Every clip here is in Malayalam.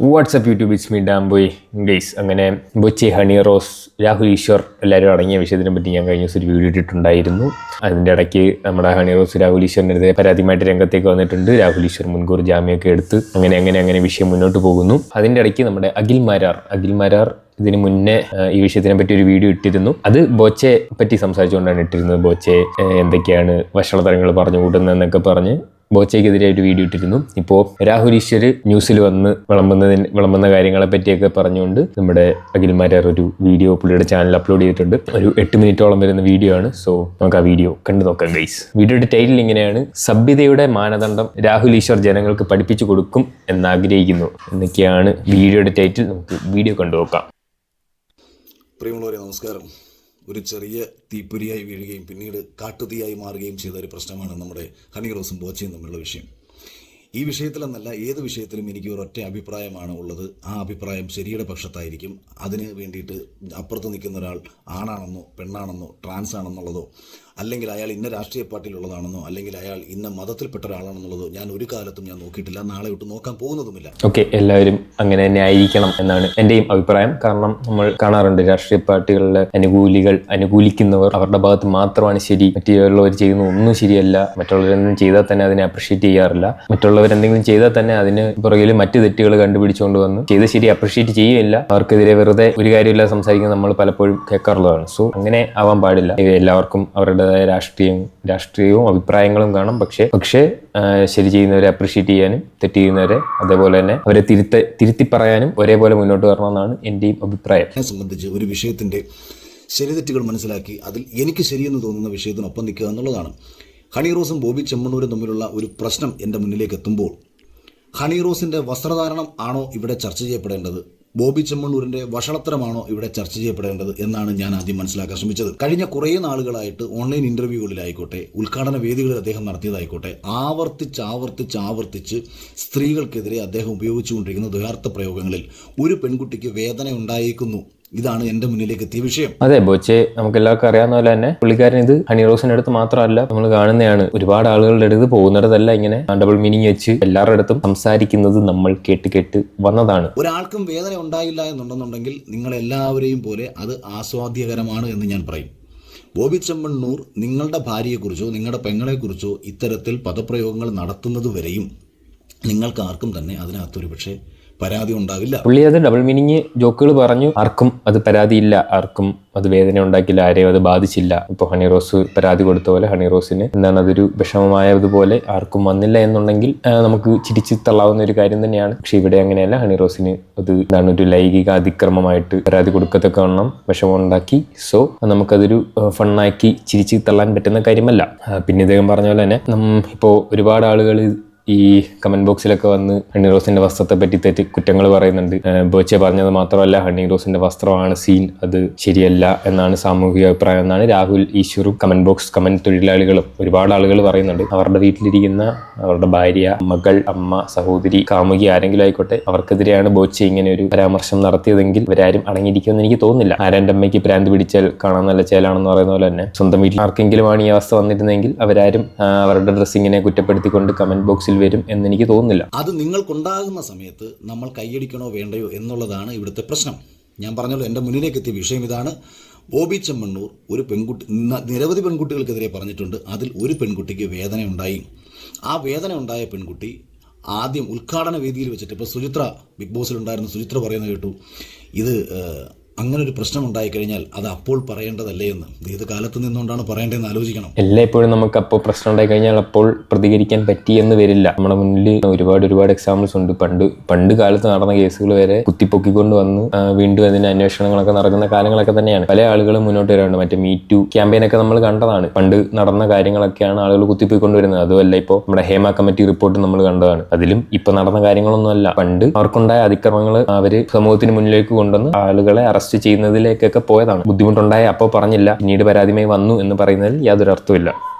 WhatsApp YouTube it's me Damboy guys. അങ്ങനെ ബൊച്ചെ, ഹണി റോസ്, രാഹുൽ ഈശ്വർ എല്ലാവരും അടങ്ങിയ വിഷയത്തിനെ പറ്റി ഞാൻ കഴിഞ്ഞ ദിവസം ഒരു വീഡിയോ ഇട്ടിട്ടുണ്ടായിരുന്നു. അതിൻ്റെ ഇടയ്ക്ക് നമ്മുടെ ഹണി റോസ് രാഹുൽ ഈശ്വറിനെതിരെ പരാതിയുമായിട്ട് രംഗത്തേക്ക് വന്നിട്ടുണ്ട്. രാഹുൽ ഈശ്വർ മുൻകൂർ ജാമ്യമൊക്കെ എടുത്ത് അങ്ങനെ വിഷയം മുന്നോട്ട് പോകുന്നു. അതിൻ്റെ ഇടയ്ക്ക് നമ്മുടെ അഖിൽ മാരാർ ഇതിന് മുന്നേ ഈ വിഷയത്തിനെ പറ്റി ഒരു വീഡിയോ ഇട്ടിരുന്നു. അത് ബോച്ചയെ പറ്റി സംസാരിച്ചുകൊണ്ടാണ് ഇട്ടിരുന്നത്. ബോച്ചെ എന്തൊക്കെയാണ് വഷളതരങ്ങൾ പറഞ്ഞു കൂട്ടുന്നതെന്നൊക്കെ പറഞ്ഞ് ബോച്ചയ്ക്കെതിരായിട്ട് വീഡിയോ ഇട്ടിരുന്നു. ഇപ്പോൾ രാഹുൽ ഈശ്വർ ന്യൂസിൽ വന്ന് വിളമ്പുന്ന കാര്യങ്ങളെ പറ്റിയൊക്കെ പറഞ്ഞുകൊണ്ട് നമ്മുടെ അഖിൽ മാരാർ ഒരു വീഡിയോ പുള്ളിയുടെ ചാനൽ അപ്ലോഡ് ചെയ്തിട്ടുണ്ട്. ഒരു 8 മിനിറ്റോളം വരുന്ന വീഡിയോ ആണ്. സോ നമുക്ക് ആ വീഡിയോ കണ്ടു നോക്കാം ഗൈസ്. വീഡിയോയുടെ ടൈറ്റിൽ ഇങ്ങനെയാണ്: സഭ്യതയുടെ മാനദണ്ഡം രാഹുൽ ഈശ്വർ ജനങ്ങൾക്ക് പഠിപ്പിച്ചു കൊടുക്കും എന്നാഗ്രഹിക്കുന്നു എന്നൊക്കെയാണ് വീഡിയോയുടെ ടൈറ്റിൽ. നമുക്ക് വീഡിയോ കണ്ടു നോക്കാം. പ്രിയമുള്ളവരെ നമസ്കാരം. ഒരു ചെറിയ തീപ്പൊരിയായി വീഴുകയും പിന്നീട് കാട്ടുതീയായി മാറുകയും ചെയ്ത ഒരു പ്രശ്നമാണ് നമ്മുടെ ഹണി റോസും ബോച്ചയും തമ്മിലുള്ള വിഷയം. ഈ വിഷയത്തിലെന്നല്ല, ഏത് വിഷയത്തിലും എനിക്ക് ഒരൊറ്റ അഭിപ്രായമാണ് ഉള്ളത്. ആ അഭിപ്രായം ശരിയുടെ പക്ഷത്തായിരിക്കും. അതിന് വേണ്ടിയിട്ട് അപ്പുറത്ത് നിൽക്കുന്ന ഒരാൾ ആണാണെന്നോ പെണ്ണാണെന്നോ ട്രാൻസ് ആണെന്നുള്ളതോ, അല്ലെങ്കിൽ അയാൾ ഇന്ന രാഷ്ട്രീയ പാർട്ടിയിലുള്ളതാണെന്നോ, അല്ലെങ്കിൽ അയാൾ ഇന്ന മതത്തിൽപ്പെട്ട ഒരാളാണെന്നുള്ളതോ ഞാൻ ഒരു കാലത്തും നോക്കിയിട്ടില്ല, നാളെ വിട്ട് നോക്കാൻ പോകുന്നതുമില്ല. ഓക്കെ, എല്ലാവരും അങ്ങനെ തന്നെ ആയിരിക്കണം എന്നാണ് എൻ്റെയും അഭിപ്രായം. കാരണം നമ്മൾ കാണാറുണ്ട് രാഷ്ട്രീയ പാർട്ടികളിലെ അനുകൂലിക്കുന്നവർ അവരുടെ ഭാഗത്ത് മാത്രമാണ് ശരി, മറ്റുള്ളവർ ചെയ്യുന്ന ഒന്നും ശരിയല്ല. മറ്റുള്ളവരെന്തെങ്കിലും ചെയ്താൽ തന്നെ അതിനെ അപ്രിഷ്യേറ്റ് ചെയ്യാറില്ല. മറ്റുള്ളവരെന്തെങ്കിലും ചെയ്താൽ തന്നെ അതിന് പുറകിൽ മറ്റു തെറ്റുകൾ കണ്ടുപിടിച്ചുകൊണ്ട് വന്ന് ചെയ്ത് ശരി അപ്രിഷ്യേറ്റ് ചെയ്യുകയില്ല. അവർക്കെതിരെ വെറുതെ ഒരു കാര്യമില്ല സംസാരിക്കുന്നത് നമ്മൾ പലപ്പോഴും കേൾക്കാറുള്ളതാണ്. സോ അങ്ങനെ ആവാൻ പാടില്ല. എല്ലാവർക്കും അവരുടെ രാഷ്ട്രീയവും അഭിപ്രായങ്ങളും കാണും. പക്ഷേ ശരി ചെയ്യുന്നവരെ അപ്രിഷ്യേറ്റ് ചെയ്യാനും തെറ്റ് ചെയ്യുന്നവരെ അതേപോലെ തന്നെ അവരെ തിരുത്തി പറയാനും ഒരേപോലെ മുന്നോട്ട് വരണമെന്നാണ് എൻ്റെയും അഭിപ്രായം. എന്നെ സംബന്ധിച്ച് ഒരു വിഷയത്തിൻ്റെ ശരിതെറ്റുകൾ മനസ്സിലാക്കി അതിൽ എനിക്ക് ശരിയെന്ന് തോന്നുന്ന വിഷയത്തിനൊപ്പം നിൽക്കുക എന്നുള്ളതാണ്. ഹണി റോസും ബോബി ചെമ്മണ്ണൂരും തമ്മിലുള്ള ഒരു പ്രശ്നം എൻ്റെ മുന്നിലേക്ക് എത്തുമ്പോൾ ഹണി റോസിൻ്റെ വസ്ത്രധാരണം ആണോ ഇവിടെ ചർച്ച ചെയ്യപ്പെടേണ്ടത്, ബോബി ചെമ്മണ്ണൂരിൻ്റെ വഷളത്തരമാണോ ഇവിടെ ചർച്ച ചെയ്യപ്പെടേണ്ടത് എന്നാണ് ഞാൻ ആദ്യം മനസ്സിലാക്കാൻ ശ്രമിച്ചത്. കഴിഞ്ഞ കുറേ നാളുകളായിട്ട് ഓൺലൈൻ ഇൻ്റർവ്യൂകളിലായിക്കോട്ടെ, ഉദ്ഘാടന വേദികളിൽ അദ്ദേഹം നടത്തിയതായിക്കോട്ടെ, ആവർത്തിച്ച് സ്ത്രീകൾക്കെതിരെ അദ്ദേഹം ഉപയോഗിച്ചുകൊണ്ടിരിക്കുന്ന ദ്വയാർത്ഥ പ്രയോഗങ്ങളിൽ ഒരു പെൺകുട്ടിക്ക് വേദന ഉണ്ടായേക്കുന്നു. ഇതാണ് എൻ്റെ മുന്നിലേക്ക് എത്തിയ വിഷയം. അതെ, ബോച്ചെ നമുക്ക് എല്ലാവർക്കും അറിയാവുന്ന പോലെ തന്നെ പുള്ളിക്കാരൻ ഇത് ഹണി റോസിന്റെ അടുത്ത് മാത്രമല്ല നമ്മൾ കാണുന്നതാണ്. ഒരുപാട് ആളുകളുടെ അടുത്ത് പോകുന്നിടത്തല്ല ഇങ്ങനെ ഡബിൾ മീനിങ് വെച്ച് എല്ലാവരുടെ അടുത്തും സംസാരിക്കുന്നത് നമ്മൾ കേട്ട് വന്നതാണ്. ഒരാൾക്കും വേദന ഉണ്ടായില്ല എന്നുണ്ടെന്നുണ്ടെങ്കിൽ നിങ്ങളെല്ലാവരെയും പോലെ അത് ആസ്വാദ്യകരമാണ് എന്ന് ഞാൻ പറയും. ബോബി ചെമ്മണ്ണൂർ നിങ്ങളുടെ ഭാര്യയെക്കുറിച്ചോ നിങ്ങളുടെ പെങ്ങളെക്കുറിച്ചോ ഇത്തരത്തിൽ പദപ്രയോഗങ്ങൾ നടത്തുന്നത് വരെയും നിങ്ങൾക്ക് ആർക്കും തന്നെ അതിനകത്തൊരു പക്ഷേ പരാതി ഉണ്ടാവില്ല. പുള്ളി അത് ഡബിൾ മീനിങ് ജോക്കുകൾ പറഞ്ഞു. ആർക്കും അത് പരാതിയില്ല, ആർക്കും അത് വേദന ഉണ്ടാക്കില്ല, ആരെയും അത് ബാധിച്ചില്ല. ഇപ്പോൾ ഹണി റോസ് പരാതി കൊടുത്ത പോലെ ഹണി റോസിന് അതൊരു വിഷമമായതുപോലെ ആർക്കും വന്നില്ല എന്നുണ്ടെങ്കിൽ നമുക്ക് ചിരിച്ചു തള്ളാവുന്ന ഒരു കാര്യം തന്നെയാണ്. പക്ഷെ ഇവിടെ അങ്ങനെയല്ല. ഹണി റോസിന് അത് ഒരു ലൈംഗിക അതിക്രമമായിട്ട് പരാതി കൊടുക്കത്തക്കവണ്ണം വിഷമം ഉണ്ടാക്കി. സോ നമുക്കതൊരു ഫണ്ണാക്കി ചിരിച്ചു തള്ളാൻ പറ്റുന്ന കാര്യമല്ല. പിന്നെ ഇദ്ദേഹം പറഞ്ഞ പോലെ തന്നെ ഇപ്പോൾ ഒരുപാട് ആളുകൾ ഈ കമന്റ് ബോക്സിലൊക്കെ വന്ന് ഹണി റോസിന്റെ വസ്ത്രത്തെ പറ്റി കുറ്റങ്ങൾ പറയുന്നുണ്ട്. ബോച്ചെ പറഞ്ഞത് മാത്രമല്ല, ഹണി റോസിന്റെ വസ്ത്രമാണ് സീൻ, അത് ശരിയല്ല എന്നാണ് സാമൂഹിക അഭിപ്രായം എന്നാണ് രാഹുൽ ഈശ്വറും കമന്റ് തൊഴിലാളികളും ഒരുപാട് ആളുകൾ പറയുന്നുണ്ട്. അവരുടെ വീട്ടിലിരിക്കുന്ന അവരുടെ ഭാര്യ, മകൾ, അമ്മ, സഹോദരി, കാമുകി ആരെങ്കിലും ആയിക്കോട്ടെ, അവർക്കെതിരെയാണ് ബോച്ചെ ഇങ്ങനെ ഒരു പരാമർശം നടത്തിയതെങ്കിൽ ഇവരാരും അടങ്ങിയിരിക്കുമെന്ന് എനിക്ക് തോന്നുന്നില്ല. ആരെൻ്റെ അമ്മയ്ക്ക് പ്രാന്ത് പിടിച്ചാൽ കാണാൻ നല്ല ചേലാണെന്ന് പറയുന്ന പോലെ തന്നെ സ്വന്തം വീട്ടിൽ ആർക്കെങ്കിലും ആണ് ഈ അവസ്ഥ വന്നിരുന്നെങ്കിൽ അവരാരും അവരുടെ ഡ്രസ്സിങ്ങിനെ കുറ്റപ്പെടുത്തിക്കൊണ്ട് കമന്റ് ബോക്സിൽ വരും എന്ന് എനിക്ക് തോന്നുന്നില്ല. അത് നിങ്ങൾക്കുണ്ടാകുന്ന സമയത്ത് നമ്മൾ കൈയടിക്കണോ വേണ്ടയോ എന്നുള്ളതാണ് ഇവിടുത്തെ പ്രശ്നം. ഞാൻ പറഞ്ഞല്ലോ, എൻ്റെ മുന്നിലേക്ക് എത്തിയ വിഷയം ഇതാണ്. ബോബി ചെമ്മണ്ണൂർ നിരവധി പെൺകുട്ടികൾക്കെതിരെ പറഞ്ഞിട്ടുണ്ട്. അതിൽ ഒരു പെൺകുട്ടിക്ക് വേദന ഉണ്ടായി. ആ വേദന ഉണ്ടായ പെൺകുട്ടി ആദ്യം ഉദ്ഘാടന വേദിയിൽ വെച്ചിട്ട്, ഇപ്പോൾ ബിഗ് ബോസിലുണ്ടായിരുന്ന സുചിത്ര പറയുന്നത് കേട്ടു, ഇത് അങ്ങനൊരു പ്രശ്നം ഉണ്ടായിക്കഴിഞ്ഞാൽ അത് അപ്പോൾ പറയേണ്ടതല്ലേ എന്ന്. ഏത് കാലത്ത് നിന്നുകൊണ്ടാണ് പറയേണ്ടതെന്ന് ആലോചിക്കണം. എല്ലായ്പ്പോഴും നമുക്ക് അപ്പോൾ പ്രശ്നം ഉണ്ടായി കഴിഞ്ഞാൽ അപ്പോൾ പ്രതികരിക്കാൻ പറ്റിയെന്ന് വരില്ല. നമ്മുടെ മുന്നിൽ ഒരുപാട് എക്സാമ്പിൾസ് ഉണ്ട്. പണ്ട് കാലത്ത് നടന്ന കേസുകൾ വരെ കുത്തിപ്പൊക്കിക്കൊണ്ട് വന്ന് വീണ്ടും അതിന് അന്വേഷണങ്ങളൊക്കെ നടക്കുന്ന കാലങ്ങളൊക്കെ തന്നെയാണ്. പല ആളുകളും മുന്നോട്ട് വരാറുണ്ട്. മറ്റേ മീ ടു ക്യാമ്പയിനൊക്കെ നമ്മൾ കണ്ടതാണ്. പണ്ട് നടന്ന കാര്യങ്ങളൊക്കെയാണ് ആളുകൾ കുത്തിപ്പോയിക്കൊണ്ടുവരുന്നത്. അതുമല്ല ഇപ്പോൾ നമ്മുടെ ഹേമ കമ്മിറ്റി റിപ്പോർട്ട് നമ്മൾ കണ്ടതാണ്. അതിലും ഇപ്പൊ നടന്ന കാര്യങ്ങളൊന്നുമല്ല. പണ്ട് അവർക്കുണ്ടായ അതിക്രമങ്ങൾ അവര് സമൂഹത്തിന് മുന്നിലേക്ക് കൊണ്ടുവന്ന് ആളുകളെ അറസ്റ്റ് ചെയ്യുന്നതിലേക്കൊക്കെ പോയതാണ്. ബുദ്ധിമുട്ടുണ്ടായ അപ്പോൾ പറഞ്ഞില്ല, പിന്നീട് പരാതിയുമായി വന്നു എന്ന് പറയുന്നതിൽ യാതൊരു അർത്ഥമില്ല.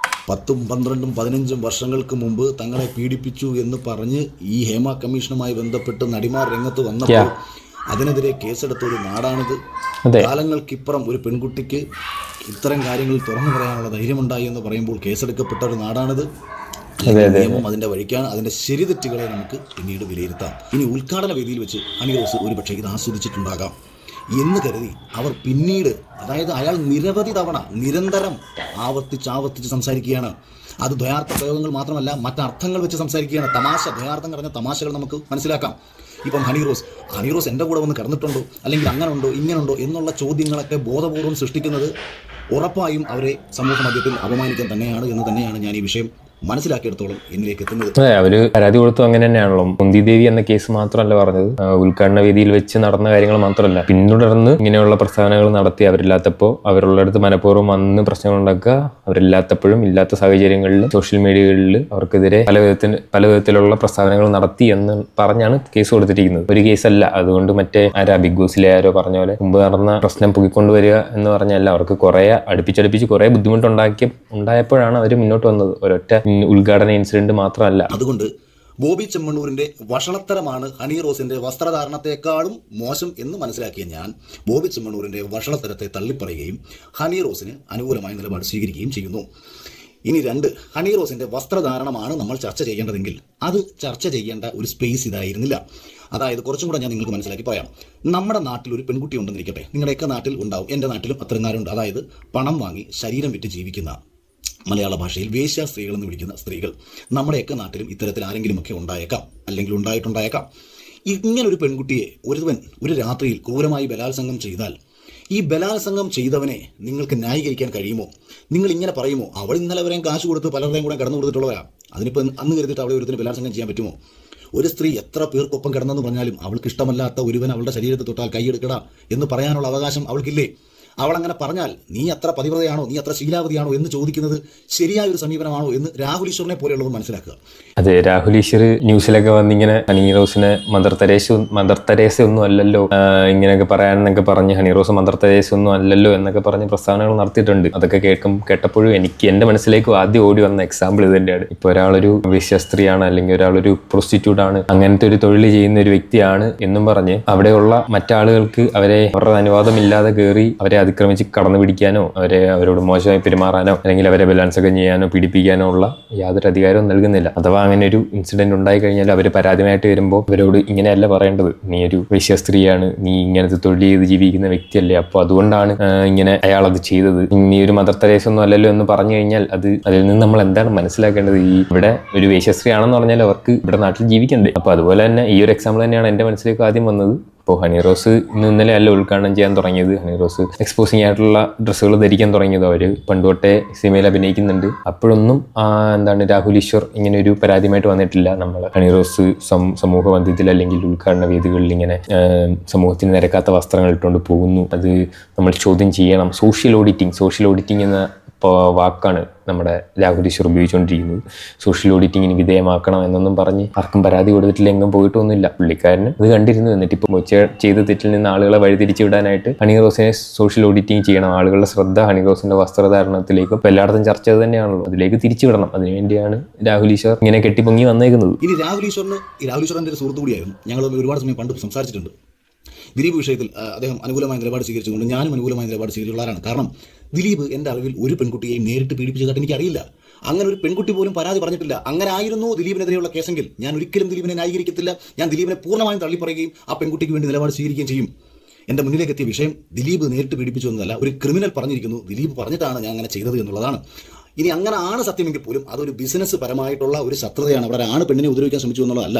10, 12, 15 വർഷങ്ങൾക്ക് മുമ്പ് തങ്ങളെ പീഡിപ്പിച്ചു എന്ന് പറഞ്ഞ് ഈ ഹേമ കമ്മീഷനുമായി ബന്ധപ്പെട്ട് നടിമാർ രംഗത്ത് വന്നപ്പോൾ അതിനെതിരെ കേസെടുത്ത ഒരു നാടാണിത്. കാലങ്ങൾക്കിപ്പുറം ഒരു പെൺകുട്ടിക്ക് ഇത്തരം കാര്യങ്ങൾ തുറന്നു പറയാനുള്ള ധൈര്യമുണ്ടായി എന്ന് പറയുമ്പോൾ കേസെടുക്കപ്പെട്ട ഒരു നാടാണിത്. അല്ലെങ്കിൽ നിയമം അതിൻ്റെ വഴിക്കാണ്. അതിൻ്റെ ശരിതെറ്റുകളെ നമുക്ക് പിന്നീട് വിലയിരുത്താം. ഇനി ഉദ്ഘാടന വേദിയിൽ വെച്ച് ഹണി റോസ് ഒരുപക്ഷെ ഇത് ആസ്വദിച്ചിട്ടുണ്ടാകാം എന്ന് കരുതി അവർ പിന്നീട്, അതായത് അയാൾ നിരവധി തവണ നിരന്തരം ആവർത്തിച്ച് സംസാരിക്കുകയാണ്. അത് ദ്വയാർത്ഥ പ്രയോഗങ്ങൾ മാത്രമല്ല, മറ്റർത്ഥങ്ങൾ വെച്ച് സംസാരിക്കുകയാണ്. ദ്വയാർത്ഥം പറഞ്ഞ തമാശകൾ നമുക്ക് മനസ്സിലാക്കാം. ഇപ്പം ഹണി റോസ് എൻ്റെ കൂടെ വന്ന് കിടന്നിട്ടുണ്ടോ, അല്ലെങ്കിൽ അങ്ങനുണ്ടോ ഇങ്ങനുണ്ടോ എന്നുള്ള ചോദ്യങ്ങളൊക്കെ ബോധപൂർവം സൃഷ്ടിക്കുന്നത് ഉറപ്പായും അവരെ സമൂഹ മധ്യത്തിൽ അപമാനിക്കാൻ തന്നെയാണ് എന്ന് തന്നെയാണ് ഞാൻ ഈ വിഷയം മനസ്സിലാക്കിയെടുത്തോളം എന്നിലേക്ക് എത്തുന്നത്. അതെ, അവര് പരാതി കൊടുത്തു അങ്ങനെ തന്നെയാണല്ലോ. കുന്തി ദേവി എന്ന കേസ് മാത്രമല്ല പറഞ്ഞത്, ഉദ്ഘാടന വേദിയിൽ വെച്ച് നടന്ന കാര്യങ്ങൾ മാത്രമല്ല, പിന്തുടർന്ന് ഇങ്ങനെയുള്ള പ്രസ്താവനകൾ നടത്തി അവരില്ലാത്തപ്പോൾ അവരുള്ളടത്ത് മനഃപൂർവ്വം വന്ന് പ്രശ്നങ്ങൾ ഉണ്ടാക്കുക, അവരില്ലാത്തപ്പോഴും ഇല്ലാത്ത സാഹചര്യങ്ങളിലും സോഷ്യൽ മീഡിയകളിൽ അവർക്കെതിരെ പല വിധത്തിലുള്ള പ്രസ്താവനകൾ നടത്തി എന്ന് പറഞ്ഞാണ് കേസ് കൊടുത്തിരിക്കുന്നത്. ഒരു കേസല്ല. അതുകൊണ്ട് മറ്റേ ബിഗ് ബോസിലെ ആരോ പറഞ്ഞ പോലെ മുമ്പ് നടന്ന പ്രശ്നം പൊക്കിക്കൊണ്ടുവരിക എന്ന് പറഞ്ഞല്ല, അവർക്ക് കുറെ അടുപ്പിച്ചടുപ്പിച്ച് കുറെ ഉണ്ടായപ്പോഴാണ് അവർ മുന്നോട്ട് വന്നത്. ഒരൊറ്റ ഉദ്ഘാടന ഇൻസിഡന്റ് മാത്രമല്ല. അതുകൊണ്ട് ബോബി ചെമ്മണ്ണൂരിന്റെ വഷളത്തരമാണ് ഹണി റോസിന്റെ വസ്ത്രധാരണത്തെക്കാളും മോശം എന്ന് മനസ്സിലാക്കിയ ഞാൻ ബോബി ചെമ്മണ്ണൂരിന്റെ വഷളത്തരത്തെ തള്ളിപ്പറയുകയും ഹണി റോസിന് അനുകൂലമായ നിലപാട് സ്വീകരിക്കുകയും ചെയ്യുന്നു. ഇനി 2, ഹണി റോസിന്റെ വസ്ത്രധാരണമാണ് നമ്മൾ ചർച്ച ചെയ്യേണ്ടതെങ്കിൽ അത് ചർച്ച ചെയ്യേണ്ട ഒരു സ്പേസ് ഇതായിരുന്നില്ല. അതായത് കുറച്ചും കൂടെ ഞാൻ നിങ്ങൾക്ക് മനസ്സിലാക്കി പറയാം. നമ്മുടെ നാട്ടിൽ ഒരു പെൺകുട്ടി ഉണ്ടെന്നിരിക്കട്ടെ, നിങ്ങളുടെയൊക്കെ നാട്ടിൽ ഉണ്ടാവും, എൻ്റെ നാട്ടിലും അത്രയും നേരമുണ്ട്. അതായത് പണം വാങ്ങി ശരീരം വിറ്റ് ജീവിക്കുന്ന, മലയാള ഭാഷയിൽ വേശ്യ സ്ത്രീകൾ എന്ന് വിളിക്കുന്ന സ്ത്രീകൾ നമ്മുടെയൊക്കെ നാട്ടിലും ഇത്തരത്തിൽ ആരെങ്കിലുമൊക്കെ ഉണ്ടായേക്കാം, അല്ലെങ്കിൽ ഉണ്ടായിട്ടുണ്ടായേക്കാം. ഇങ്ങനൊരു പെൺകുട്ടിയെ ഒരു രാത്രിയിൽ ക്രൂരമായി ബലാത്സംഗം ചെയ്താൽ ഈ ബലാത്സംഗം ചെയ്തവനെ നിങ്ങൾക്ക് ന്യായീകരിക്കാൻ കഴിയുമോ? നിങ്ങൾ ഇങ്ങനെ പറയുമോ, അവൾ ഇന്നലെ വരെയും കാശ് കൊടുത്ത് പലരുടെയും കൂടെ കടന്നു കൊടുത്തിട്ടുള്ളവരാണ്, അതിനിപ്പോൾ അന്ന് കരുതിയിട്ട് അവിടെ ഒരുത്തിന് ബലാത്സംഗം ചെയ്യാൻ പറ്റുമോ? ഒരു സ്ത്രീ എത്ര പേർക്കൊപ്പം കിടന്നെന്ന് പറഞ്ഞാലും അവൾക്ക് ഇഷ്ടമല്ലാത്ത ഒരുവൻ അവളുടെ ശരീരത്തിൽ തൊട്ടാൽ കൈയെടുക്കടാ എന്ന് പറയാനുള്ള അവകാശം അവൾക്കില്ലേ? അവൾ അങ്ങനെ പറഞ്ഞാൽ നീ അത്ര പതിവ്രതയാണോ, നീ അത്ര ശീലാവതിയാണോ എന്ന് ചോദിക്കുന്നത് ശരിയായ ഒരു സമീപനമാണോ എന്ന് രാഹുൽ ഈശ്വറിനെ പോലെയുള്ളവർ മനസ്സിലാക്കുക. അതെ, രാഹുൽ ഈശ്വർ ന്യൂസിലൊക്കെ വന്നിങ്ങനെ ഹണി റോസിനെ മദർ തെരേസ ഒന്നും അല്ലല്ലോ ഇങ്ങനെയൊക്കെ പറയാനെന്നൊക്കെ പറഞ്ഞ്, ഹണി റോസ് മദർ തെരേസ ഒന്നും അല്ലല്ലോ എന്നൊക്കെ പറഞ്ഞ് പ്രസ്താവനകൾ നടത്തിയിട്ടുണ്ട്. അതൊക്കെ കേട്ടപ്പോഴും എൻ്റെ മനസ്സിലേക്ക് ആദ്യം ഓടി വന്ന എക്സാമ്പിൾ ഇത് തന്നെയാണ്. ഇപ്പോൾ ഒരാളൊരു വേശ്യാസ്ത്രീയാണ്, അല്ലെങ്കിൽ ഒരാളൊരു പ്രോസ്റ്റിറ്റ്യൂട്ട് ആണ്, അങ്ങനത്തെ ഒരു തൊഴിൽ ചെയ്യുന്ന ഒരു വ്യക്തിയാണ് എന്നും പറഞ്ഞ് അവിടെയുള്ള മറ്റാളുകൾക്ക് അവരുടെ അനുവാദമില്ലാതെ കയറി അവരെ അതിക്രമിച്ച് കടന്നു പിടിക്കാനോ അവരോട് മോശമായി പെരുമാറാനോ അല്ലെങ്കിൽ അവരെ ബലാത്സംഗം ചെയ്യാനോ പീഡിപ്പിക്കാനോ ഉള്ള യാതൊരു അധികാരവും നൽകുന്നില്ല. അഥവാ അങ്ങനെ ഒരു ഇൻസിഡന്റ് ഉണ്ടായി കഴിഞ്ഞാൽ അവർ പരാതിയായിട്ട് വരുമ്പോൾ അവരോട് ഇങ്ങനെയല്ല പറയേണ്ടത്, നീ ഒരു വേശ്യ സ്ത്രീയാണ്, നീ ഇങ്ങനത്തെ തൊഴിൽ ചെയ്ത് ജീവിക്കുന്ന വ്യക്തിയല്ലേ, അപ്പോൾ അതുകൊണ്ടാണ് ഇങ്ങനെ അയാൾ അത് ചെയ്തത്, നീ ഒരു മദർ തെരേസ ഒന്നും അല്ലല്ലോ എന്ന് പറഞ്ഞു കഴിഞ്ഞാൽ അതിൽ നിന്ന് നമ്മൾ എന്താണ് മനസ്സിലാക്കേണ്ടത്? ഇവിടെ ഒരു വേശ്യസ്ത്രീ ആണെന്ന് പറഞ്ഞാൽ അവർക്ക് ഇവിടെ നാട്ടിൽ ജീവിക്കണ്ടേ? അപ്പോൾ അതുപോലെ തന്നെ ഈ ഒരു എക്സാമ്പിൾ തന്നെയാണ് എൻ്റെ മനസ്സിലേക്ക് ആദ്യം വന്നത്. ഇപ്പോൾ ഹണി റോസ് ഇന്നലെ അല്ല ഉദ്ഘാടനം ചെയ്യാൻ തുടങ്ങിയത്, ഹണി റോസ് എക്സ്പോസിങ് ആയിട്ടുള്ള ഡ്രസ്സുകൾ ധരിക്കാൻ തുടങ്ങിയത്. അവർ പണ്ടുതൊട്ടേ സിനിമയിൽ അഭിനയിക്കുന്നുണ്ട്. അപ്പോഴൊന്നും രാഹുൽ ഈശ്വർ ഇങ്ങനെ ഒരു പരാതിയുമായിട്ട് വന്നിട്ടില്ല. നമ്മൾ ഹണി റോസ് സമൂഹ മധ്യത്തിൽ അല്ലെങ്കിൽ ഉദ്ഘാടന വേദികളിൽ ഇങ്ങനെ സമൂഹത്തിന് നിരക്കാത്ത വസ്ത്രങ്ങൾ ഇട്ടുകൊണ്ട് പോകുന്നു, അത് നമ്മൾ ചോദ്യം ചെയ്യണം. സോഷ്യൽ ഓഡിറ്റിംഗ് എന്ന വാക്കാണ് നമ്മുടെ രാഹുൽ ഈശ്വർ ഉപയോഗിച്ചുകൊണ്ടിരിക്കുന്നത്. സോഷ്യൽ ഓഡിറ്റിങ്ങിന് വിധേയമാക്കണം എന്നൊന്നും പറഞ്ഞ് ആർക്കും പരാതി കൊടുത്തിട്ടില്ല, എങ്ങും പോയിട്ടൊന്നുമില്ല. പുള്ളിക്കാരന് ഇത് കണ്ടിരുന്നു. എന്നിട്ട് ഇപ്പോൾ ചെയ്ത തെറ്റിൽ നിന്ന് ആളുകളെ വഴിതിരിച്ചു വിടാനായിട്ട് ഹണി റോസിനെ സോഷ്യൽ ഓഡിറ്റിംഗ് ചെയ്യണം. ആളുകളുടെ ശ്രദ്ധ ഹണി റോസിന്റെ വസ്ത്രധാരണത്തിലേക്കും ഇപ്പോൾ എല്ലായിടത്തും ചർച്ച തന്നെയാണല്ലോ, അതിലേക്ക് തിരിച്ചു വിടണം. അതിനുവേണ്ടിയാണ് രാഹുൽ ഈശ്വർ ഇങ്ങനെ കെട്ടിപ്പൊങ്ങി വന്നേക്കുന്നത്. ഇനി രാഹുൽ ഈശ്വറിന്റെ ഒരു സുഹൃത്തു കൂടിയായിരുന്നു. ഞങ്ങൾ ഒരുപാട് സമയം പണ്ട് സംസാരിച്ചിട്ടുണ്ട്. ദിലീപ് വിഷയത്തിൽ അദ്ദേഹം അനുകൂലമായ നിലപാട് സ്വീകരിച്ചുകൊണ്ട് ഞാനും അനുകൂലമായ നിലപാട് സ്വീകരിച്ചുള്ളവരാണ്. കാരണം ദിലീപ് എൻ്റെ അറിവിൽ ഒരു പെൺകുട്ടിയെയും നേരിട്ട് പീഡിപ്പിച്ചതായിട്ട് എനിക്കറിയില്ല. അങ്ങനെ ഒരു പെൺകുട്ടി പോലും പരാതി പറഞ്ഞിട്ടില്ല. അങ്ങനെ ആയിരുന്നു ദിലീപിനെതിരെയുള്ള കേസെങ്കിൽ ഞാൻ ഒരിക്കലും ദിലീപിനെ ന്യായീകരിക്കത്തില്ല. ഞാൻ ദിലീപിനെ പൂർണ്ണമായും തള്ളിപ്പറയുകയും ആ പെൺകുട്ടിക്ക് വേണ്ടി നിലപാട് സ്വീകരിക്കുകയും ചെയ്യും. എൻ്റെ മുന്നിലേക്ക് എത്തിയ വിഷയം ദിലീപ് നേരിട്ട് പീഡിപ്പിച്ചു എന്നതല്ല, ഒരു ക്രിമിനൽ പറഞ്ഞിരിക്കുന്നു, ദിലീപ് പറഞ്ഞിട്ടാണ് ഞാൻ അങ്ങനെ ചെയ്തത് എന്നുള്ളതാണ്. ഇനി അങ്ങനെ ആണ് സത്യമെങ്കിൽ പോലും അതൊരു ബിസിനസ് പരമായിട്ടുള്ള ഒരു ശത്രുതയാണ്. അവിടെ ആണ് പെണ്ണിനെ ഉപദ്രവിക്കാൻ ശ്രമിച്ചു എന്നുള്ളതല്ല.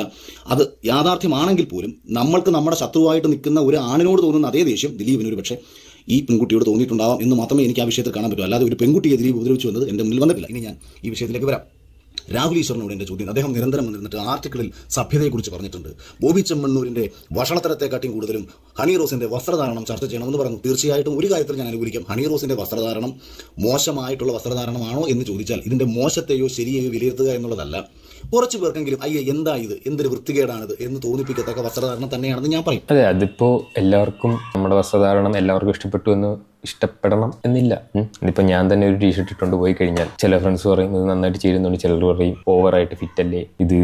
അത് യാഥാർത്ഥ്യമാണെങ്കിൽ പോലും നമ്മൾക്ക് നമ്മുടെ ശത്രുവായിട്ട് നിൽക്കുന്ന ഒരു ആണിനോട് തോന്നുന്ന അതേ ദേഷ്യം ദിലീപിന് ഒരു പക്ഷേ ഈ പെൺകുട്ടിയോട് തോന്നിയിട്ടുണ്ടാവാം എന്ന് മാത്രമേ എനിക്ക് ആ വിഷയത്തിൽ കാണാൻ പറ്റൂ. അല്ലാതെ ഒരു പെൺകുട്ടിയെ ദിലീപ് ഉപദ്രവിച്ചു എന്നത് എൻ്റെ മുന്നിൽ വന്നിട്ടില്ല. ഇനി ഞാൻ ഈ വിഷയത്തിലേക്ക് വരാം. രാഹുൽ ഈശ്വറിനോട് എൻ്റെ ചോദ്യം, അദ്ദേഹം നിരന്തരം വന്നിരുന്നിട്ട് ആർട്ടിക്കിളിൽ സഭ്യതയെക്കുറിച്ച് പറഞ്ഞിട്ടുണ്ട്. ബോബി ചെമ്മണ്ണൂരിൻ്റെ വഷളത്തരത്തെക്കാട്ടിയും കൂടുതലും ഹണി റോസിൻ്റെ വസ്ത്രധാരണം ചർച്ച ചെയ്യണമെന്ന് പറഞ്ഞു. തീർച്ചയായിട്ടും ഒരു കാര്യത്തിൽ ഞാൻ അനുകൂലിക്കാം. ഹണി റോസിൻ്റെ വസ്ത്രധാരണം മോശമായിട്ടുള്ള വസ്ത്രധാരണമാണോ എന്ന് ചോദിച്ചാൽ ഇതിൻ്റെ മോശത്തെയോ ശരിയെയോ വിലയിരുത്തുക എന്നുള്ളതല്ല. കുറച്ച് പേർക്കെങ്കിലും എന്താ ഇത്, എന്തൊരു വൃത്തികേടാണിത് എന്ന് തോന്നിപ്പിക്കത്തക്ക വസ്ത്രധാരണം തന്നെയാണെന്ന് ഞാൻ പറയും. അതെ, അതിപ്പോൾ എല്ലാവർക്കും നമ്മുടെ വസ്ത്രധാരണം എല്ലാവർക്കും ഇഷ്ടപ്പെടണം എന്നില്ല. ഇതിപ്പോൾ ഞാൻ തന്നെ ഒരു ടീഷർട്ട് ഇട്ടുകൊണ്ട് പോയി കഴിഞ്ഞാൽ ചില ഫ്രണ്ട്സ് പറയും ഇത് നന്നായിട്ട് ചേരുന്നുണ്ട്, ചിലർ പറയും ഓവറായിട്ട് ഫിറ്റ് അല്ലേ, ഇത്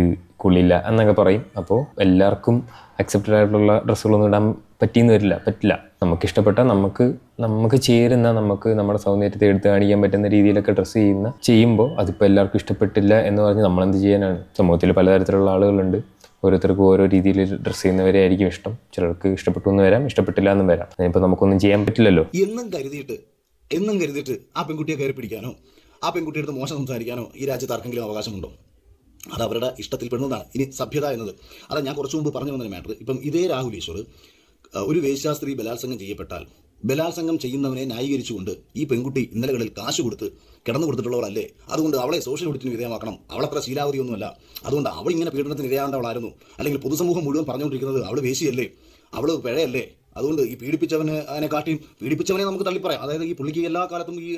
കൊള്ളില്ല എന്നൊക്കെ പറയും. അപ്പോൾ എല്ലാവർക്കും അക്സെപ്റ്റഡ് ആയിട്ടുള്ള ഡ്രസ്സുകളൊന്നും ഇടാൻ പറ്റില്ല. നമുക്ക് ഇഷ്ടപ്പെട്ട നമുക്ക് ചേരുന്ന നമ്മുടെ സൗന്ദര്യത്തെ എടുത്ത് കാണിക്കാൻ പറ്റുന്ന രീതിയിലൊക്കെ ഡ്രസ്സ് ചെയ്യുമ്പോൾ അതിപ്പോൾ എല്ലാവർക്കും ഇഷ്ടപ്പെട്ടില്ല എന്ന് പറഞ്ഞ് നമ്മളെന്ത് ചെയ്യാനാണ്? സമൂഹത്തിൽ പലതരത്തിലുള്ള ആളുകളുണ്ട്. ഓരോരുത്തർക്കും ഓരോ രീതിയിൽ ഡ്രസ്സ് ചെയ്യുന്നവരെ ആയിരിക്കും ഇഷ്ടം. ചിലർക്ക് ഇഷ്ടപ്പെട്ടു എന്ന് വരാം, ഇഷ്ടപ്പെട്ടില്ല എന്നും വരാം. അതിനിപ്പോൾ നമുക്കൊന്നും ചെയ്യാൻ പറ്റില്ലല്ലോ. എന്നും കരുതിയിട്ട് ആ പെൺകുട്ടിയെ കയറി പിടിക്കാനോ ആ പെൺകുട്ടിയെടുത്ത് മോശം സംസാരിക്കാനോ ഈ രാജ്യത്ത് ആർക്കെങ്കിലും അവകാശമുണ്ടോ? അത് അവരുടെ ഇഷ്ടത്തിൽ പെടുന്നതാണ്. ഇനി സഭ്യത എന്നത് ഞാൻ കുറച്ചു മുമ്പ് പറഞ്ഞു വന്നൊരു മാറ്റർ. ഇപ്പം ഇതേ രാഹുൽ ഈശ്വർ ഒരു വേശ്യാസ്ത്രീ ബലാത്സംഗം ചെയ്യപ്പെട്ടാൽ ബലാത്സംഗം ചെയ്യുന്നവനെ ന്യായീകരിച്ചുകൊണ്ട് ഈ പെൺകുട്ടി ഇന്നലകളിൽ കാശ് കൊടുത്ത് കിടന്നു കൊടുത്തിട്ടുള്ളവരല്ലേ, അതുകൊണ്ട് അവളെ സോഷ്യൽ ഓഡിറ്റിന് വിധേയമാക്കണം, അവളത്ര ശീലാവധിയൊന്നുമല്ല, അതുകൊണ്ട് അവൾ ഇങ്ങനെ പീഡനത്തിന് ഇരയാണ്ടവളായിരുന്നു, അല്ലെങ്കിൽ പൊതുസമൂഹം മുഴുവൻ പറഞ്ഞുകൊണ്ടിരിക്കുന്നത് അവൾ വേശിയല്ലേ, അവൾ പിഴയല്ലേ, അതുകൊണ്ട് ഈ പീഡിപ്പിച്ചവനെ നമുക്ക് തള്ളിപ്പറയാം. അതായത് ഈ പുള്ളിക്ക് എല്ലാ കാലത്തും ഈ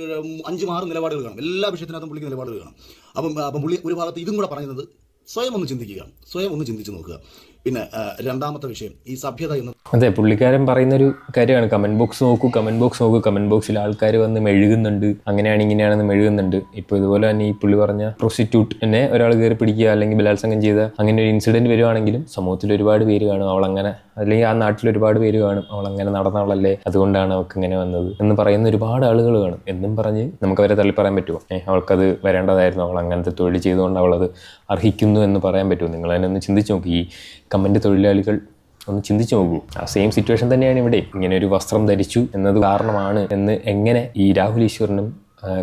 5-6 നിലപാടുകൾ കാണും, എല്ലാ വിഷയത്തിനകത്തും പുള്ളിക്ക് നിലപാടുകൾ കാണും. അപ്പം പുള്ളി ഒരു ഭാഗത്ത് ഇതും കൂടെ പറയുന്നത് സ്വയം ഒന്ന് ചിന്തിച്ച് നോക്കുക. പിന്നെ രണ്ടാമത്തെ വിഷയം ഈ സഭ്യത എന്ന്. അതെ, പുള്ളിക്കാരൻ പറയുന്നൊരു കാര്യമാണ്. കമന്റ് ബോക്സിൽ ആൾക്കാർ വന്ന് മെഴുകുന്നുണ്ട്, അങ്ങനെയാണ് ഇങ്ങനെയാണെന്ന് മെഴുകുന്നുണ്ട്. ഇപ്പോൾ ഇതുപോലെ തന്നെ ഈ പുള്ളി പറഞ്ഞ പ്രോസ്റ്റിറ്റ്യൂട്ടിനെ ഒരാൾ കയറി പിടിക്കുക അല്ലെങ്കിൽ ബലാത്സംഗം ചെയ്ത അങ്ങനെ ഒരു ഇൻസിഡന്റ് വരുവാണെങ്കിലും സമൂഹത്തിൽ ഒരുപാട് പേര് കാണും അവളങ്ങനെ, അല്ലെങ്കിൽ ആ നാട്ടിൽ ഒരുപാട് പേര് കാണും അവളങ്ങനെ നടന്നവളല്ലേ, അതുകൊണ്ടാണ് അവൾക്ക് ഇങ്ങനെ വന്നത് എന്ന് പറയുന്ന ഒരുപാട് ആളുകൾ കാണും. എന്നും പറഞ്ഞ് നമുക്ക് അവരെ തള്ളി പറയാൻ പറ്റുമോ? അവൾക്കത് വരേണ്ടതായിരുന്നു, അവൾ അങ്ങനത്തെ തൊഴിൽ ചെയ്തുകൊണ്ട് അവളത് അർഹിക്കുന്നു എന്ന് പറയാൻ പറ്റുമോ? നിങ്ങൾ തന്നെ ഒന്ന് ചിന്തിച്ച് നോക്കി. ഈ കമന്റ് തൊഴിലാളികൾ ഒന്ന് ചിന്തിച്ചു നോക്കൂ. ആ സെയിം സിറ്റുവേഷൻ തന്നെയാണ് ഇവിടെ. ഇങ്ങനെ ഒരു വസ്ത്രം ധരിച്ചു എന്നത് കാരണമാണ് എന്ന് എങ്ങനെ ഈ രാഹുൽ ഈശ്വറിനും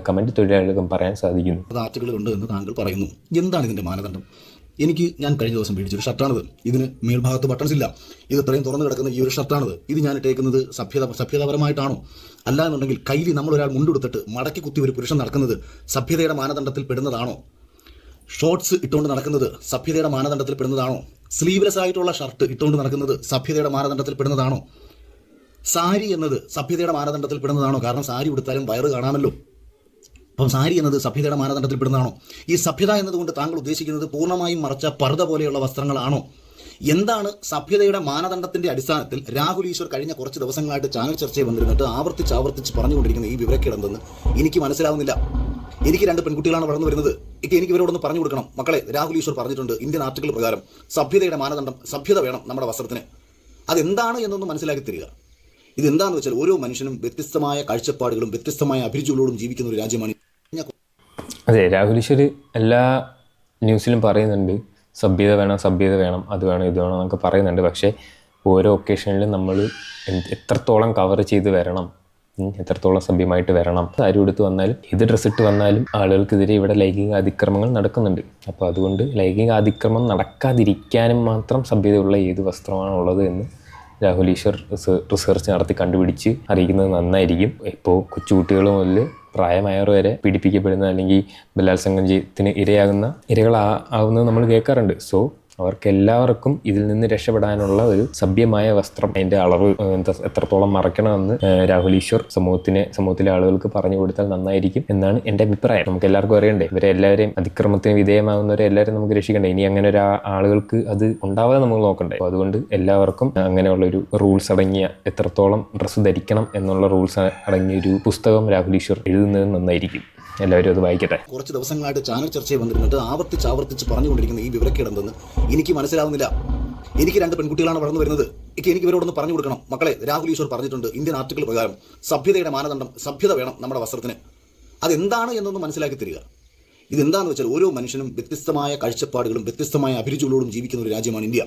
കമന്റ് തൊഴിലാളികൾക്കും പറയാൻ സാധിക്കുന്നു? ആർട്ടിക്കിളുണ്ട് എന്ന് താങ്കൾ പറയുന്നു. എന്താണ് ഇതിന്റെ മാനദണ്ഡം? ഞാൻ കഴിഞ്ഞ ദിവസം മേടിച്ചൊരു ഷർട്ടാണിത്. ഇതിന് മേൽഭാഗത്ത് ബട്ടൺസ് ഇല്ല. ഇത് ഇത്രയും തുറന്നു കിടക്കുന്ന ഈ ഒരു ഷർട്ടാണിത്. ഇത് ഞാൻ ഇട്ടേക്കുന്നത് സഭ്യതാപരമായിട്ടാണോ? അല്ല എന്നുണ്ടെങ്കിൽ കയ്യിൽ നമ്മളൊരാൾ മുണ്ടെടുത്തിട്ട് മടക്കി കുത്തി ഒരു പുരുഷൻ നടക്കുന്നത് സഭ്യതയുടെ മാനദണ്ഡത്തിൽ പെടുന്നതാണോ? ഷോർട്സ് ഇട്ടുകൊണ്ട് നടക്കുന്നത് സഭ്യതയുടെ മാനദണ്ഡത്തിൽ പെടുന്നതാണോ? സ്ലീവ്ലെസ് ആയിട്ടുള്ള ഷർട്ട് ഇട്ടുകൊണ്ട് നടക്കുന്നത് സഭ്യതയുടെ മാനദണ്ഡത്തിൽ പെടുന്നതാണോ? സാരി എന്നത് സഭ്യതയുടെ മാനദണ്ഡത്തിൽ പെടുന്നതാണോ? കാരണം സാരി ഉടുത്താലും വയറ് കാണാമല്ലോ. അപ്പം സാരി എന്നത് സഭ്യതയുടെ മാനദണ്ഡത്തിൽ പെടുന്നതാണോ? ഈ സഭ്യത എന്നതുകൊണ്ട് താങ്കൾ ഉദ്ദേശിക്കുന്നത് പൂർണ്ണമായും മറച്ച പർദ്ദ പോലെയുള്ള വസ്ത്രങ്ങളാണോ? എന്താണ് സഭ്യതയുടെ മാനദണ്ഡത്തിന്റെ അടിസ്ഥാനത്തിൽ രാഹുൽ ഈശ്വർ കഴിഞ്ഞ കുറച്ച് ദിവസങ്ങളായിട്ട് ചാനൽ ചർച്ചയിൽ വന്നിരുന്നിട്ട് ആവർത്തിച്ച് പറഞ്ഞുകൊണ്ടിരിക്കുന്ന ഈ വിവരക്കേടെന്തെന്ന് എനിക്ക് മനസ്സിലാവുന്നില്ല. എനിക്ക് 2 പെൺകുട്ടികളാണ് വളർന്നു വരുന്നത്. എനിക്ക് ഇവരോടൊന്ന് പറഞ്ഞു കൊടുക്കണം, മക്കളെ, രാഹുൽ ഈശ്വർ പറഞ്ഞിട്ടുണ്ട് ഇന്ത്യൻ ആർട്ടിക്കിൾ പ്രകാരം സഭ്യതയുടെ മാനദണ്ഡം, സഭ്യത വേണം നമ്മുടെ വസ്ത്രത്തിന്. അതെന്താണ് എന്നൊന്ന് മനസ്സിലാക്കി തരിക. ഇതെന്താണെന്ന് വെച്ചാൽ ഓരോ മനുഷ്യനും വ്യത്യസ്തമായ കാഴ്ചപ്പാടുകളും വ്യത്യസ്തമായ അഭിരുചികളോടും ജീവിക്കുന്ന ഒരു രാജ്യമാണ്. അതെ, രാഹുൽ ഈശ്വർ എല്ലാ ന്യൂസിലും പറയുന്നുണ്ട് സഭ്യത വേണം, അത് വേണം, ഇത് വേണം എന്നൊക്കെ പറയുന്നുണ്ട്. പക്ഷേ ഓരോ ഒക്കേഷനിലും നമ്മൾ എത്രത്തോളം കവർ ചെയ്ത് വരണം, എത്രത്തോളം സഭ്യമായിട്ട് വരണം, സാരി ഉടുത്ത് വന്നാലും ഏത് ഡ്രസ്സ് ഇട്ട് വന്നാലും ആളുകൾക്കെതിരെ ഇവിടെ ലൈംഗിക അതിക്രമങ്ങൾ നടക്കുന്നുണ്ട്. അപ്പോൾ അതുകൊണ്ട് ലൈംഗിക അതിക്രമം നടക്കാതിരിക്കാനും മാത്രം സഭ്യതയുള്ള ഏത് വസ്ത്രമാണുള്ളത് എന്ന് രാഹുൽ ഈശ്വർ റിസർച്ച് നടത്തി കണ്ടുപിടിച്ച് അറിയിക്കുന്നത് നന്നായിരിക്കും. ഇപ്പോൾ കൊച്ചുകുട്ടികൾ മുതൽ പ്രായമായവർ വരെ പീഡിപ്പിക്കപ്പെടുന്ന അല്ലെങ്കിൽ ബലാത്സംഗത്തിന് ഇരകളാവുന്നത് നമ്മൾ കേൾക്കാറുണ്ട്. സോ അവർക്കെല്ലാവർക്കും ഇതിൽ നിന്ന് രക്ഷപ്പെടാനുള്ള ഒരു സഭ്യമായ വസ്ത്രം, അതിൻ്റെ അളവ് എത്രത്തോളം മറയ്ക്കണമെന്ന് രാഹുൽ ഈശ്വർ സമൂഹത്തിലെ ആളുകൾക്ക് പറഞ്ഞു കൊടുത്താൽ നന്നായിരിക്കും എന്നാണ് എൻ്റെ അഭിപ്രായം. നമുക്ക് എല്ലാവർക്കും അറിയണ്ടേ, ഇവരെല്ലാവരെയും അതിക്രമത്തിന് വിധേയമാകുന്നവരെ എല്ലാവരും നമുക്ക് രക്ഷിക്കണ്ടേ. ഇനി അങ്ങനെ ഒരു ആളുകൾക്ക് അത് ഉണ്ടാവാതെ നമുക്ക് നോക്കണ്ടേ. അപ്പോൾ അതുകൊണ്ട് എല്ലാവർക്കും അങ്ങനെയുള്ളൊരു റൂൾസ് അടങ്ങിയ, എത്രത്തോളം ഡ്രസ്സ് ധരിക്കണം എന്നുള്ള റൂൾസ് അടങ്ങിയൊരു പുസ്തകം രാഹുൽ ഈശ്വർ എഴുതുന്നത് നന്നായിരിക്കും. എല്ലാവരും അത് വായിക്കട്ടെ. കുറച്ച് ദിവസങ്ങളായിട്ട് ചാനൽ ചർച്ചയിൽ വന്നിരുന്നിട്ട് ആവർത്തിച്ച് പറഞ്ഞുകൊണ്ടിരിക്കുന്ന ഈ വിവരക്കേടെന്തെന്ന് എനിക്ക് മനസ്സിലാവുന്നില്ല. എനിക്ക് 2 പെൺകുട്ടികളാണ് വളർന്നു വരുന്നത്. എനിക്ക് ഇവരോടൊന്ന് പറഞ്ഞു കൊടുക്കണം, മക്കളെ, രാഹുൽ ഈശ്വർ പറഞ്ഞിട്ടുണ്ട് ഇന്ത്യൻ ആർട്ടിക്കിൾ പ്രകാരം സഭ്യതയുടെ മാനദണ്ഡം, സഭ്യത വേണം നമ്മുടെ വസ്ത്രത്തിന്. അതെന്താണ് എന്നൊന്ന് മനസ്സിലാക്കി തരിക. ഇതെന്താണെന്ന് വെച്ചാൽ ഓരോ മനുഷ്യനും വ്യത്യസ്തമായ കാഴ്ചപ്പാടുകളും വ്യത്യസ്തമായ അഭിരുചികളോടും ജീവിക്കുന്ന ഒരു രാജ്യമാണ് ഇന്ത്യ.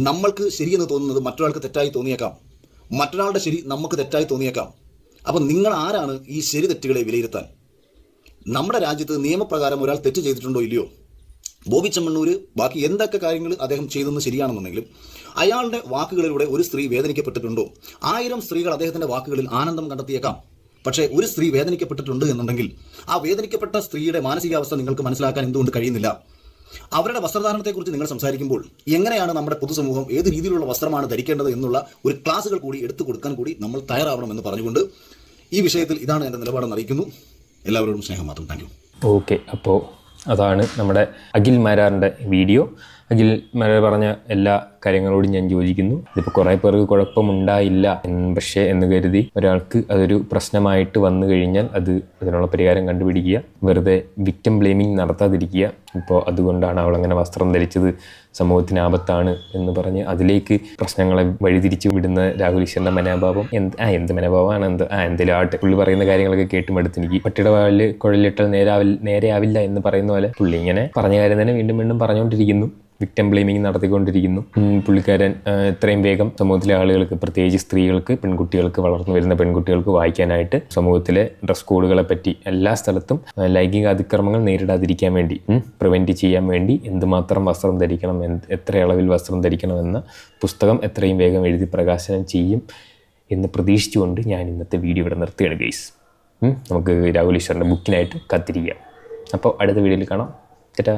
നമ്മൾക്ക് ശരിയെന്ന് തോന്നുന്നത് മറ്റൊരാൾക്ക് തെറ്റായി തോന്നിയേക്കാം, മറ്റൊരാളുടെ ശരി നമുക്ക് തെറ്റായി തോന്നിയേക്കാം. അപ്പം നിങ്ങൾ ആരാണ് ഈ ശരി തെറ്റുകളെ വിലയിരുത്താൻ? നമ്മുടെ രാജ്യത്ത് നിയമപ്രകാരം ഒരാൾ തെറ്റ് ചെയ്തിട്ടുണ്ടോ ഇല്ലയോ? ബോബി ചെമ്മണ്ണൂർ ബാക്കി എന്തൊക്കെ കാര്യങ്ങൾ അദ്ദേഹം ചെയ്തെന്ന് ശരിയാണെന്നുണ്ടെങ്കിലും അയാളുടെ വാക്കുകളിലൂടെ ഒരു സ്ത്രീ വേദനിക്കപ്പെട്ടിട്ടുണ്ടോ? 1000 സ്ത്രീകൾ അദ്ദേഹത്തിൻ്റെ വാക്കുകളിൽ ആനന്ദം കണ്ടെത്തിയേക്കാം. പക്ഷേ ഒരു സ്ത്രീ വേദനിക്കപ്പെട്ടിട്ടുണ്ട് എന്നുണ്ടെങ്കിൽ ആ വേദനിക്കപ്പെട്ട സ്ത്രീയുടെ മാനസികാവസ്ഥ നിങ്ങൾക്ക് മനസ്സിലാക്കാൻ എന്തുകൊണ്ട് കഴിയുന്നില്ല? അവരുടെ വസ്ത്രധാരണത്തെക്കുറിച്ച് നിങ്ങൾ സംസാരിക്കുമ്പോൾ എങ്ങനെയാണ് നമ്മുടെ പൊതുസമൂഹം ഏത് രീതിയിലുള്ള വസ്ത്രമാണ് ധരിക്കേണ്ടത് എന്നുള്ള ഒരു ക്ലാസുകൾ കൂടി എടുത്തു കൊടുക്കാൻ കൂടി നമ്മൾ തയ്യാറാവണമെന്ന് പറഞ്ഞുകൊണ്ട് ഈ വിഷയത്തിൽ ഇതാണ് എൻ്റെ നിലപാടെന്ന് അറിയിക്കുന്നു. എല്ലാവരോടും സ്നേഹം മാത്രം. Thank you. ഓക്കെ, അപ്പോൾ അതാണ് നമ്മുടെ അഖിൽ മാരാറിൻ്റെ വീഡിയോ. അഖിൽ പറഞ്ഞ എല്ലാ കാര്യങ്ങളോടും ഞാൻ യോജിക്കുന്നു. ഇതിപ്പോൾ കുറേ പേർക്ക് കുഴപ്പമുണ്ടായില്ല പക്ഷേ എന്ന് കരുതി ഒരാൾക്ക് അതൊരു പ്രശ്നമായിട്ട് വന്നു കഴിഞ്ഞാൽ അതിനുള്ള പരിഹാരം കണ്ടുപിടിക്കുക. വെറുതെ വിക്ടിം ബ്ലെയിമിങ് നടത്താതിരിക്കുക. ഇപ്പോൾ അതുകൊണ്ടാണ് അവളങ്ങനെ വസ്ത്രം ധരിച്ചത്, സമൂഹത്തിന് ആപത്താണ് എന്ന് പറഞ്ഞ് അതിലേക്ക് പ്രശ്നങ്ങളെ വഴിതിരിച്ചു വിടുന്ന രാഹുൽ ഈശ്വറിൻ്റെ മനോഭാവം എന്ത് മനോഭാവമാണ് എന്തെങ്കിലും ആട്ടെ. പുള്ളി പറയുന്ന കാര്യങ്ങളൊക്കെ കേട്ടുമെടുത്ത് എനിക്ക് പട്ടിയുടെ വാലിൽ കുഴലിട്ടാൽ നേരെയാവില്ല എന്ന് പറയുന്ന പോലെ പുള്ളി ഇങ്ങനെ പറഞ്ഞ കാര്യം തന്നെ വീണ്ടും വീണ്ടും പറഞ്ഞുകൊണ്ടിരിക്കുന്നു. Victim blaming നടത്തിക്കൊണ്ടിരിക്കുന്നു. പുള്ളിക്കാരൻ എത്രയും വേഗം സമൂഹത്തിലെ ആളുകൾക്ക്, പ്രത്യേകിച്ച് സ്ത്രീകൾക്ക്, പെൺകുട്ടികൾക്ക്, വളർന്നു വരുന്ന പെൺകുട്ടികൾക്ക് വായിക്കാനായിട്ട് സമൂഹത്തിലെ ഡ്രസ് കോഡുകളെ പറ്റി എല്ലാ സ്ഥലത്തും ലൈംഗിക അതിക്രമങ്ങൾ നേരിടാതിരിക്കാൻ വേണ്ടി, പ്രിവെൻറ്റ് ചെയ്യാൻ വേണ്ടി എന്തുമാത്രം വസ്ത്രം ധരിക്കണം, എത്ര അളവിൽ വസ്ത്രം ധരിക്കണം എന്ന പുസ്തകം എത്രയും വേഗം എഴുതി പ്രകാശനം ചെയ്യും എന്ന് പ്രതീക്ഷിച്ചുകൊണ്ട് ഞാൻ ഇന്നത്തെ വീഡിയോ ഇവിടെ നിർത്തുകയാണ് ഗൈസ്. നമുക്ക് രാഹുൽ ഈശ്വറിൻ്റെ ബുക്കിനായിട്ട് കാത്തിരിക്കാം. അപ്പോൾ അടുത്ത വീഡിയോയിൽ കാണാം. ചേട്ടാ.